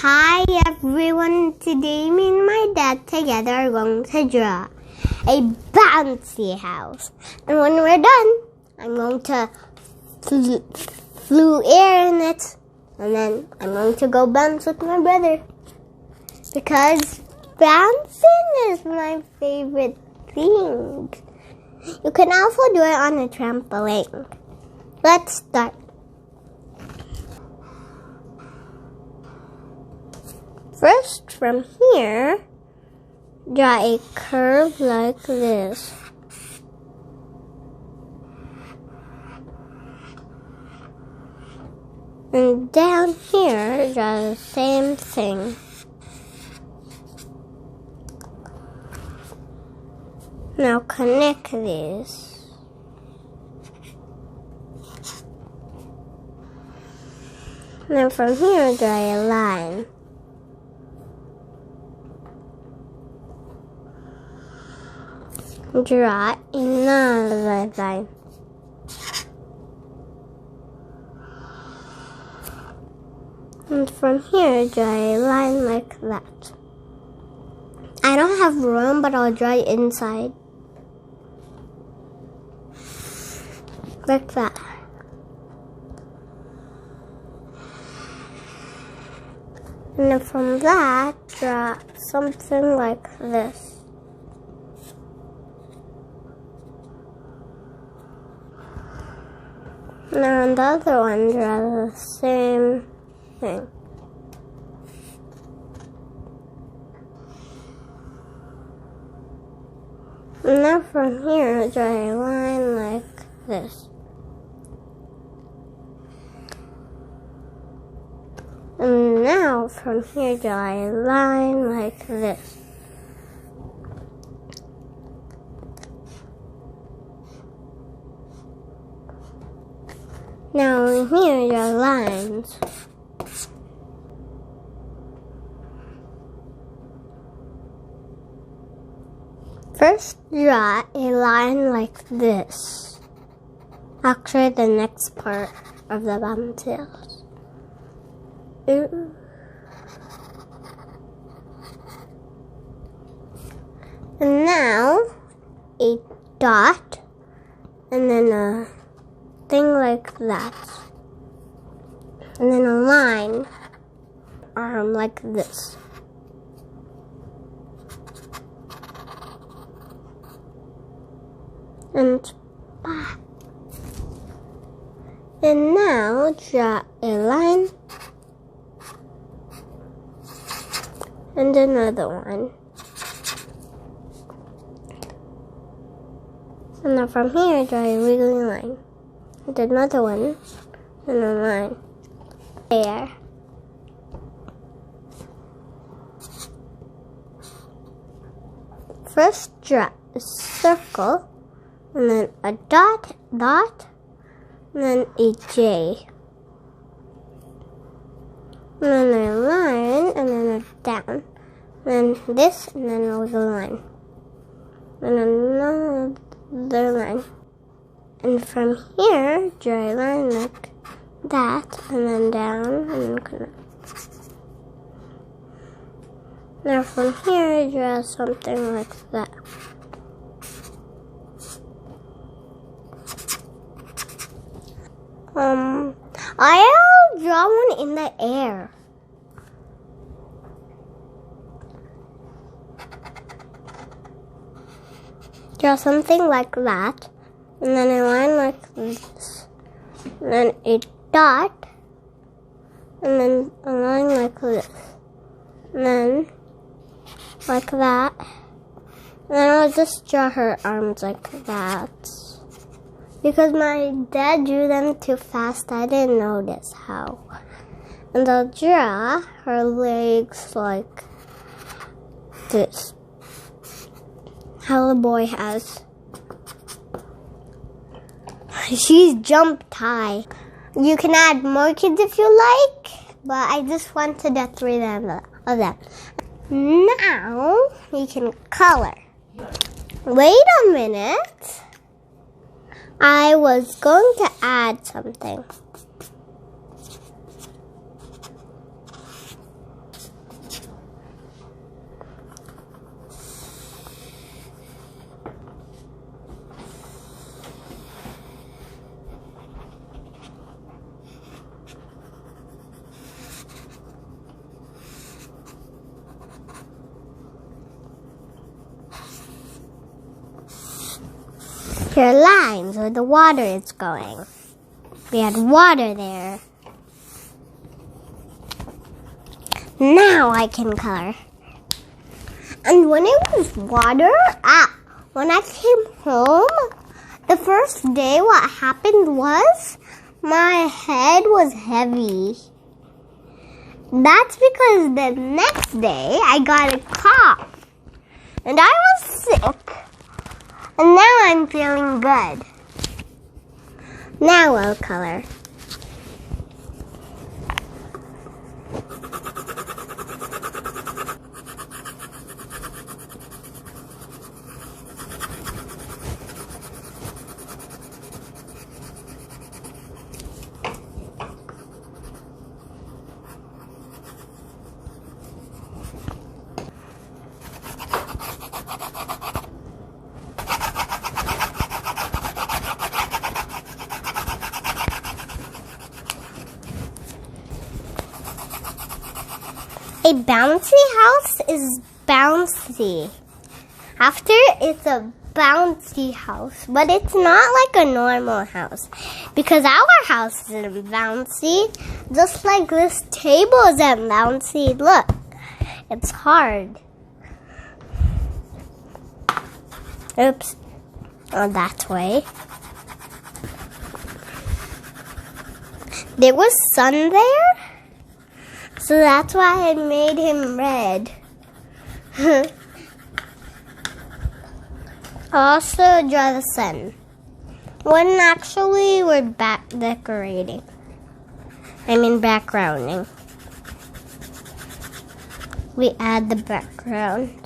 Hi everyone, today me and my dad together are going to draw a bouncy house. And when we're done, I'm going to flew air in it. And then I'm going to go bounce with my brother. Because bouncing is my favorite thing. You can also do it on a trampoline. Let's start. First, from here, draw a curve like this. And down here, draw the same thing. Now connect these. Now from here, draw a line. Draw another line. And from here, draw a line like that. I don't have room, but I'll draw it inside. Like that. And then from that, draw something like this. Now on the other one, draw the same thing. And now from here, draw a line like this. And now from here, draw a line like this. Now here, draw lines. First, draw a line like this. Actually, the next part of the bouncy house. And now, a dot, and then a thing like that. And then a line, arm like this. And back. And now draw a line and another one. And now from here, draw a wiggly line. And another one and a line. There. First, draw a circle. And then a dot, and then a J. And then a line, and then a down. And then this, and then a little line. And another line. And from here, draw a line like that, and then down, and then connect. Now from here, draw something like that. I'll draw one in the air. Draw something like that, and then a line like this, and then a dot, and then a line like this, and then like that, and then I'll just draw her arms like that. Because my dad drew them too fast, I didn't notice how. And I'll draw her legs like this. How the boy has. She's jumped high. You can add more kids if you like, but I just wanted the three of them. Now, we can color. Wait a minute. I was going to add something. Here are lines where the water is going. We had water there. Now I can color. And when it was water, when I came home, the first day what happened was my head was heavy. That's because the next day I got a cough. And I was sick. And now I'm feeling good. Now I'll color. A bouncy house is bouncy. After it's a bouncy house, but it's not like a normal house because our house isn't bouncy, just like this table isn't bouncy. Look, it's hard. Oops. Oh, that way. There was sun there. So that's why I made him red. Also draw the sun. When actually we're back decorating. I mean backgrounding. We add the background.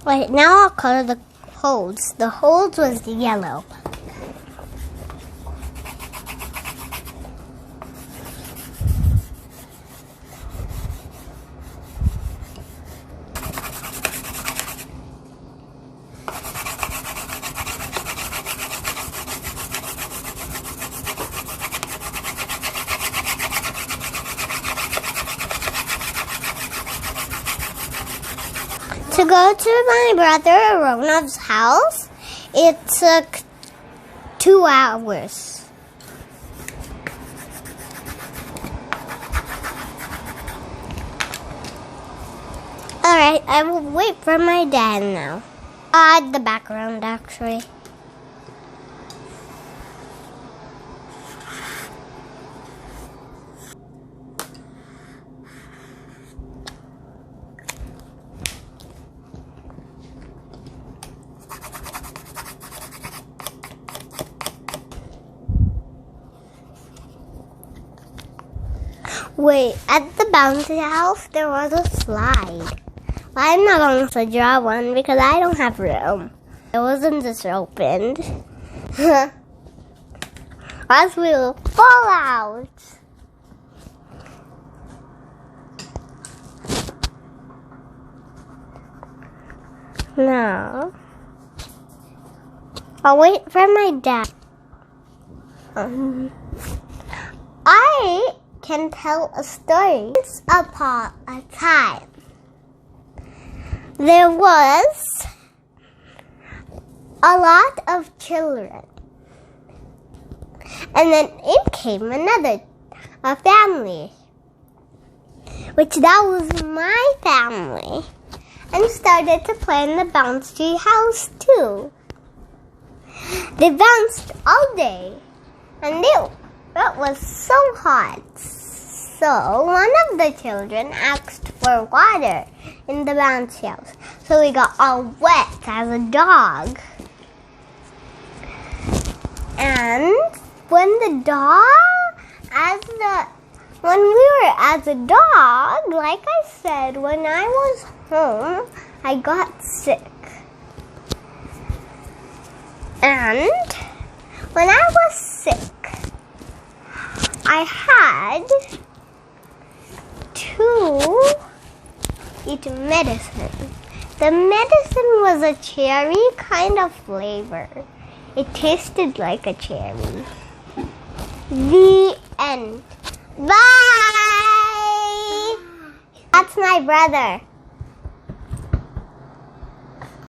Wait, now I'll color the holes. The holes was yellow. To go to my brother Ronald's house, it took 2 hours. Alright, I will wait for my dad now. I'll add the background actually. Wait, at the bouncy house, there was a slide. But I'm not going to draw one because I don't have room. It wasn't just opened. Else we will fall out. No. I'll wait for my dad. I can tell a story. Once upon a time, there was a lot of children. And then in came another family, which that was my family, and started to play in the bouncy house too. They bounced all day, and it was so hot. So one of the children asked for water in the bouncy house. So we got all wet as a dog. And when we were as a dog, like I said, when I was home, I got sick. And When I was sick, I had to eat medicine. The medicine was a cherry kind of flavor. It tasted like a cherry. The end. Bye! That's my brother.